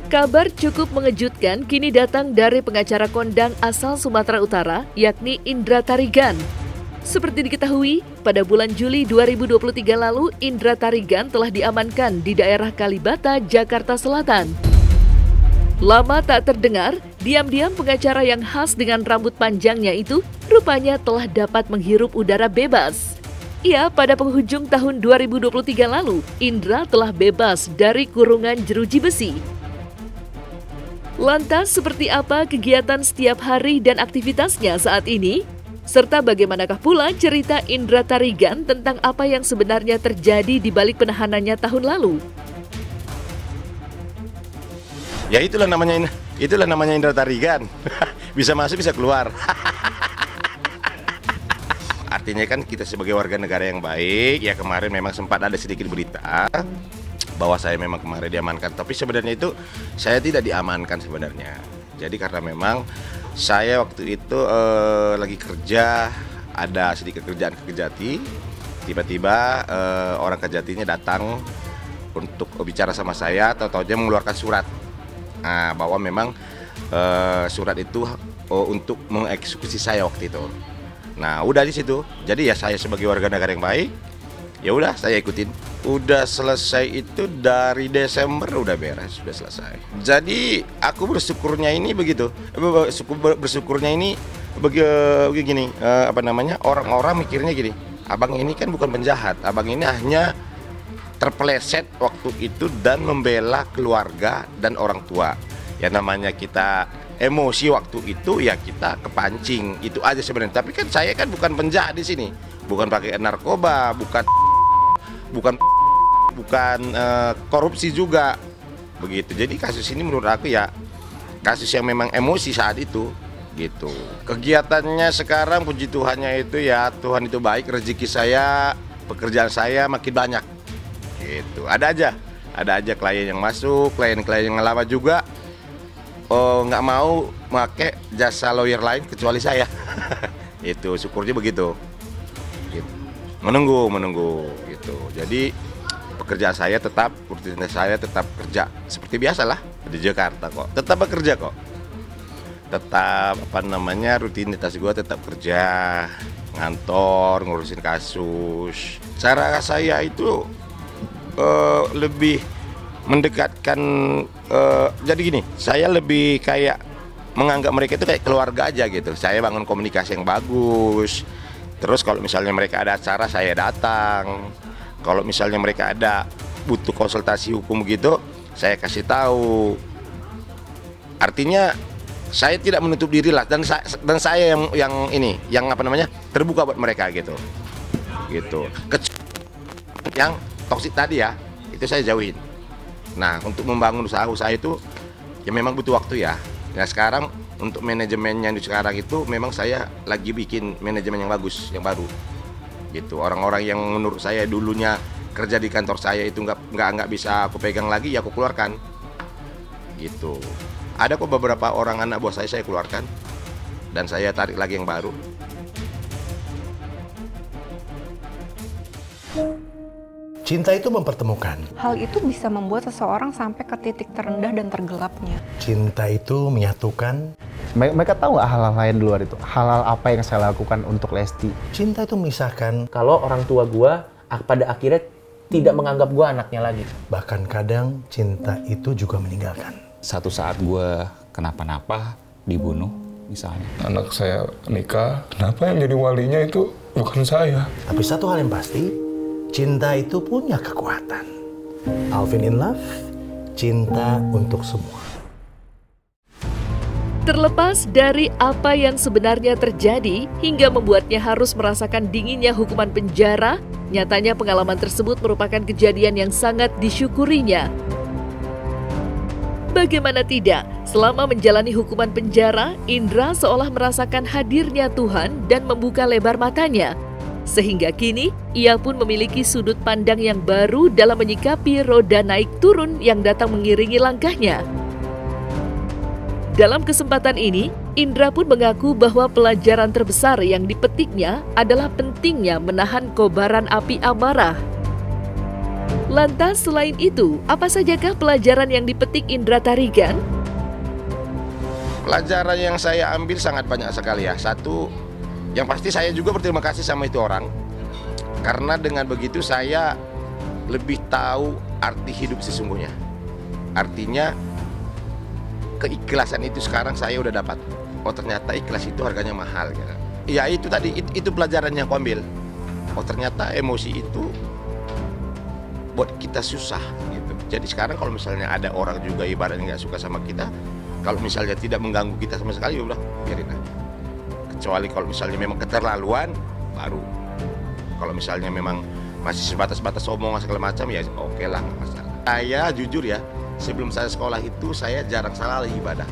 Kabar cukup mengejutkan kini datang dari pengacara kondang asal Sumatera Utara, yakni Indra Tarigan. Seperti diketahui, pada bulan Juli 2023 lalu, Indra Tarigan telah diamankan di daerah Kalibata, Jakarta Selatan. Lama tak terdengar, diam-diam pengacara yang khas dengan rambut panjangnya itu rupanya telah dapat menghirup udara bebas. Ya, pada penghujung tahun 2023 lalu, Indra telah bebas dari kurungan jeruji besi. Lantas, seperti apa kegiatan setiap hari dan aktivitasnya saat ini? Serta bagaimanakah pula cerita Indra Tarigan tentang apa yang sebenarnya terjadi di balik penahanannya tahun lalu? Ya itulah namanya Indra Tarigan. Bisa masuk, bisa keluar. Artinya kan kita sebagai warga negara yang baik, ya kemarin memang sempat ada sedikit berita bahwa saya memang kemarin diamankan, tapi sebenarnya itu saya tidak diamankan sebenarnya. Jadi karena memang saya waktu itu lagi kerja, ada sedikit kerjaan ke Kejati, tiba-tiba orang Kejatinya datang untuk bicara sama saya, tahu-tahunya mengeluarkan surat, bahwa memang surat itu untuk mengeksekusi saya waktu itu. Nah udah di situ, jadi ya saya sebagai warga negara yang baik, ya udah saya ikutin. Udah selesai itu dari Desember, udah beres, sudah selesai. Jadi aku bersyukurnya ini begitu, bersyukurnya ini begini, orang-orang mikirnya gini, abang ini kan bukan penjahat, abang ini hanya terpeleset waktu itu dan membela keluarga dan orang tua. Ya namanya kita emosi waktu itu, ya kita kepancing, itu aja sebenarnya. Tapi kan saya kan bukan penjahat di sini, bukan pakai narkoba, bukan korupsi juga begitu. Jadi kasus ini menurut aku ya kasus yang memang emosi saat itu gitu. Kegiatannya sekarang puji Tuhannya itu ya Tuhan itu baik, rezeki saya, pekerjaan saya makin banyak gitu. Ada aja klien yang masuk, klien-klien yang lama juga nggak mau pakai jasa lawyer lain kecuali saya. Itu syukurnya begitu gitu. Menunggu gitu. Jadi pekerjaan saya tetap, rutinitas saya tetap kerja seperti biasalah di Jakarta kok. Tetap bekerja kok. Tetap rutinitas gue tetap kerja, ngantor, ngurusin kasus. Cara saya itu lebih mendekatkan, jadi gini, saya lebih kayak menganggap mereka itu kayak keluarga aja gitu. Saya bangun komunikasi yang bagus. Terus kalau misalnya mereka ada acara, saya datang. Kalau misalnya mereka ada butuh konsultasi hukum gitu, saya kasih tahu. Artinya saya tidak menutup diri lah, dan saya yang terbuka buat mereka gitu. Yang toksik tadi ya, itu saya jauhin. Nah, untuk membangun usaha itu ya memang butuh waktu ya. Nah, sekarang untuk manajemennya sekarang itu memang saya lagi bikin manajemen yang bagus, yang baru gitu. Orang-orang yang menurut saya dulunya kerja di kantor saya itu nggak bisa aku pegang lagi, ya aku keluarkan gitu. Ada kok beberapa orang anak buah saya keluarkan dan saya tarik lagi yang baru. Cinta itu mempertemukan. Hal itu bisa membuat seseorang sampai ke titik terendah dan tergelapnya. Cinta itu menyatukan. Mereka tahu nggak hal-hal lain di luar itu? Hal-hal apa yang saya lakukan untuk Lesti? Cinta itu memisahkan. Kalau orang tua gue pada akhirnya tidak menganggap gue anaknya lagi. Bahkan kadang cinta itu juga meninggalkan. Satu saat gue kenapa-napa, dibunuh misalnya. Anak saya nikah, kenapa yang jadi walinya itu bukan saya? Tapi satu hal yang pasti, cinta itu punya kekuatan. Alvin in Love, cinta untuk semua. Terlepas dari apa yang sebenarnya terjadi hingga membuatnya harus merasakan dinginnya hukuman penjara, nyatanya pengalaman tersebut merupakan kejadian yang sangat disyukurinya. Bagaimana tidak, selama menjalani hukuman penjara, Indra seolah merasakan hadirnya Tuhan dan membuka lebar matanya. Sehingga kini, ia pun memiliki sudut pandang yang baru dalam menyikapi roda naik turun yang datang mengiringi langkahnya. Dalam kesempatan ini, Indra pun mengaku bahwa pelajaran terbesar yang dipetiknya adalah pentingnya menahan kobaran api amarah. Lantas selain itu, apa sajakah pelajaran yang dipetik Indra Tarigan? Pelajaran yang saya ambil sangat banyak sekali ya. Satu, yang pasti saya juga berterima kasih sama itu orang. Karena dengan begitu saya lebih tahu arti hidup sesungguhnya. Artinya keikhlasan itu sekarang saya udah dapat. Oh ternyata ikhlas itu harganya mahal. Ya itu tadi, itu pelajaran yang aku ambil. Oh ternyata emosi itu buat kita susah gitu. Jadi sekarang kalau misalnya ada orang juga ibaratnya nggak suka sama kita, kalau misalnya tidak mengganggu kita sama sekali, ya udah biarin aja. Kecuali kalau misalnya memang keterlaluan, baru. Kalau misalnya memang masih sebatas-batas omongan segala macam, ya oke lah, nggak masalah. Saya jujur ya, sebelum saya sekolah itu saya jarang salah ibadah,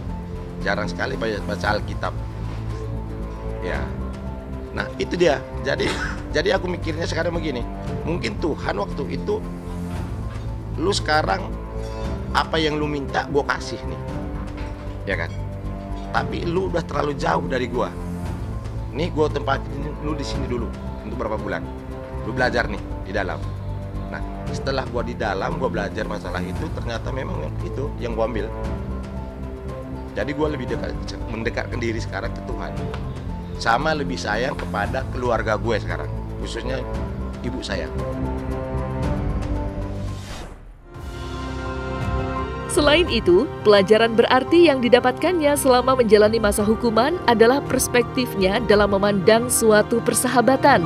jarang sekali baca Alkitab. Ya, nah itu dia. Jadi aku mikirnya sekarang begini, mungkin Tuhan waktu itu, lu sekarang apa yang lu minta gue kasih nih, ya kan? Tapi lu udah terlalu jauh dari gue. Nih gue tempatin lu di sini dulu untuk berapa bulan. Lu belajar nih di dalam. Nah setelah gue di dalam, gue belajar masalah itu, ternyata memang itu yang gue ambil. Jadi gue lebih mendekatkan diri sekarang ke Tuhan. Sama lebih sayang kepada keluarga gue sekarang, khususnya ibu saya. Selain itu, pelajaran berarti yang didapatkannya selama menjalani masa hukuman adalah perspektifnya dalam memandang suatu persahabatan.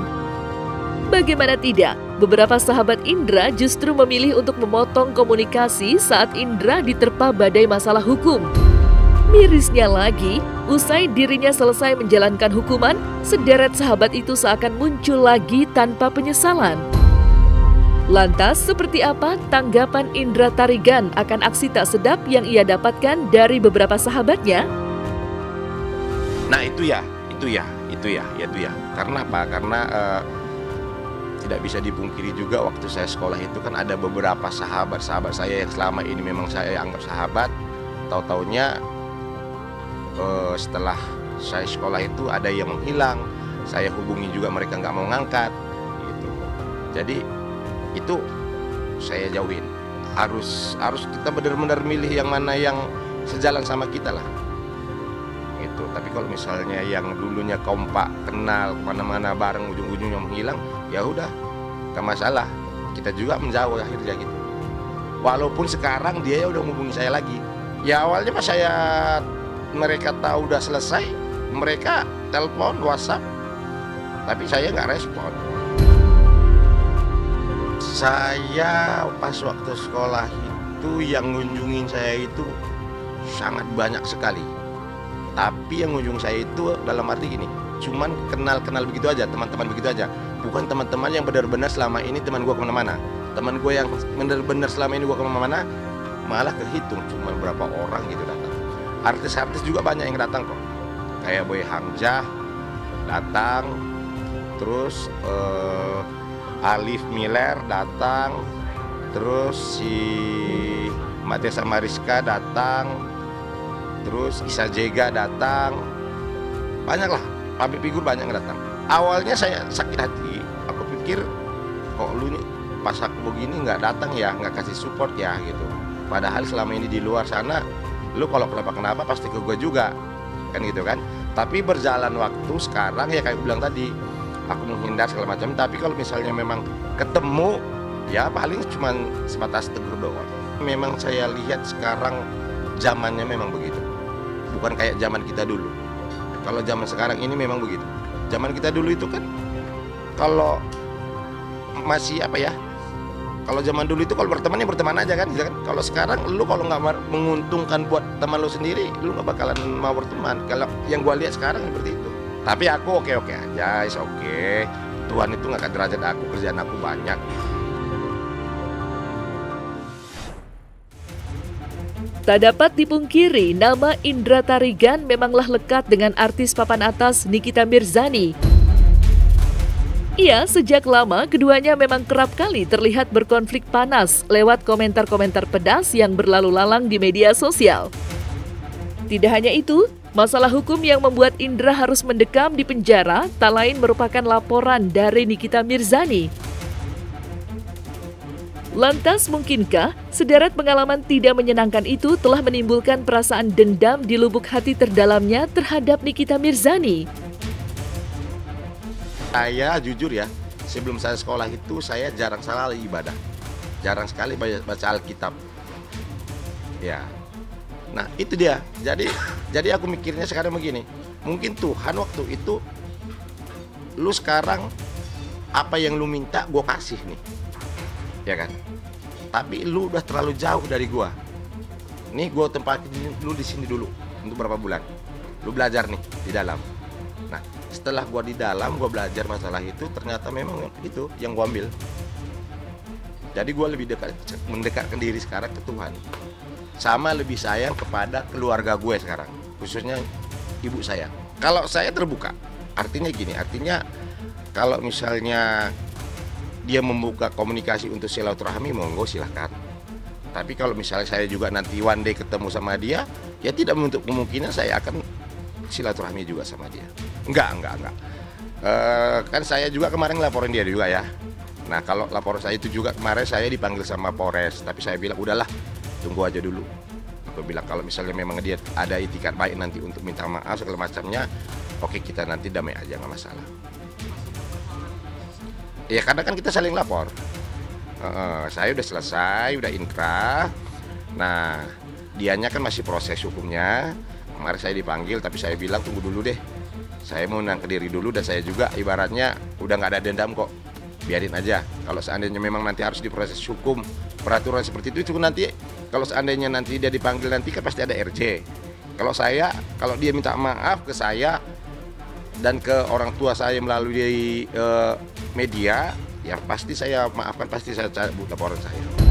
Bagaimana tidak, beberapa sahabat Indra justru memilih untuk memotong komunikasi saat Indra diterpa badai masalah hukum. Mirisnya lagi, usai dirinya selesai menjalankan hukuman, sederet sahabat itu seakan muncul lagi tanpa penyesalan. Lantas, seperti apa tanggapan Indra Tarigan akan aksi tak sedap yang ia dapatkan dari beberapa sahabatnya? Nah itu ya. Karena apa? Karena tidak bisa dipungkiri juga waktu saya sekolah itu kan ada beberapa sahabat saya yang selama ini memang saya anggap sahabat. Tahu-taunya setelah saya sekolah itu ada yang menghilang. Saya hubungi juga mereka nggak mau ngangkat. Gitu. Jadi itu saya jauhin. Harus kita benar-benar milih yang mana yang sejalan sama kita lah. Gitu. Tapi kalau misalnya yang dulunya kompak, kenal kemana-mana bareng, ujung-ujungnya menghilang, ya udah, gak masalah. Kita juga menjauh akhirnya gitu. Walaupun sekarang dia udah menghubungi saya lagi. Ya awalnya pas mereka tahu udah selesai, mereka telepon, WhatsApp, tapi saya nggak respon. Saya pas waktu sekolah itu yang ngunjungin saya itu sangat banyak sekali. Tapi yang ngunjung saya itu dalam arti gini, cuman kenal-kenal begitu aja, teman-teman begitu aja. Bukan teman-teman yang benar-benar selama ini teman gue kemana-mana. Teman gue yang benar-benar selama ini gue kemana-mana malah kehitung cuma berapa orang gitu datang. Artis-artis juga banyak yang datang kok. Kayak Boy Hamzah datang, terus Alif Miller datang, terus si Matesa Mariska datang, terus Isa Jega datang, banyak lah, public figure banyak yang datang. Awalnya saya sakit hati, aku pikir kok lu nih pas aku begini nggak datang ya, nggak kasih support ya gitu. Padahal selama ini di luar sana, lu kalau kenapa-kenapa pasti ke gue juga, kan gitu kan. Tapi berjalan waktu sekarang ya kayak bilang tadi, aku menghindar segala macam. Tapi kalau misalnya memang ketemu, ya paling cuma sebatas tegur doang. Memang saya lihat sekarang zamannya memang begitu, bukan kayak zaman kita dulu. Kalau zaman sekarang ini memang begitu. Zaman kita dulu itu kan, kalau masih apa ya? Kalau zaman dulu itu kalau berteman ya berteman aja kan, gitu kan. Kalau sekarang lu kalau nggak menguntungkan buat teman lu sendiri, lu nggak bakalan mau berteman. Kalau yang gua lihat sekarang seperti itu. Tapi aku oke aja, is oke. Tuhan itu nggak akan derajat aku, kerjaan aku banyak. Tak dapat dipungkiri, nama Indra Tarigan memanglah lekat dengan artis papan atas Nikita Mirzani. Iya, sejak lama keduanya memang kerap kali terlihat berkonflik panas lewat komentar-komentar pedas yang berlalu lalang di media sosial. Tidak hanya itu, Masalah hukum yang membuat Indra harus mendekam di penjara tak lain merupakan laporan dari Nikita Mirzani. Lantas mungkinkah sederet pengalaman tidak menyenangkan itu telah menimbulkan perasaan dendam di lubuk hati terdalamnya terhadap Nikita Mirzani? Saya jujur ya, sebelum saya sekolah itu saya jarang sekali ibadah. Jarang sekali baca Alkitab. Ya. Nah, itu dia. Jadi aku mikirnya sekarang begini. Mungkin Tuhan waktu itu lu sekarang apa yang lu minta gue kasih nih. Ya kan? Tapi lu udah terlalu jauh dari gua. Nih gue tempatin lu di sini dulu untuk berapa bulan. Lu belajar nih di dalam. Nah, setelah gua di dalam, gua belajar masalah itu, ternyata memang itu yang gua ambil. Jadi gua lebih mendekatkan diri sekarang ke Tuhan. Sama lebih sayang kepada keluarga gue sekarang, khususnya ibu saya. Kalau saya terbuka, artinya gini, artinya kalau misalnya dia membuka komunikasi untuk silaturahmi, monggo silahkan. Tapi kalau misalnya saya juga nanti one day ketemu sama dia, ya tidak menutup kemungkinan saya akan silaturahmi juga sama dia. Enggak. Kan saya juga kemarin laporin dia juga ya. Nah, kalau laporan saya itu juga kemarin saya dipanggil sama Polres, tapi saya bilang udahlah, tunggu aja dulu. Aku bilang kalau misalnya memang dia ada itikat baik nanti untuk minta maaf segala macamnya, oke, kita nanti damai aja, nggak masalah. Ya karena kan kita saling lapor. Saya udah selesai, udah inkrah. Nah, dianya kan masih proses hukumnya. Kemarin saya dipanggil, tapi saya bilang tunggu dulu deh. Saya mau menenangkan diri dulu, dan saya juga ibaratnya udah nggak ada dendam kok. Biarin aja. Kalau seandainya memang nanti harus diproses hukum, peraturan seperti itu nanti kalau seandainya nanti dia dipanggil nanti kan pasti ada RJ. Kalau dia minta maaf ke saya dan ke orang tua saya melalui media, ya pasti saya maafkan, pasti saya cabut laporan saya.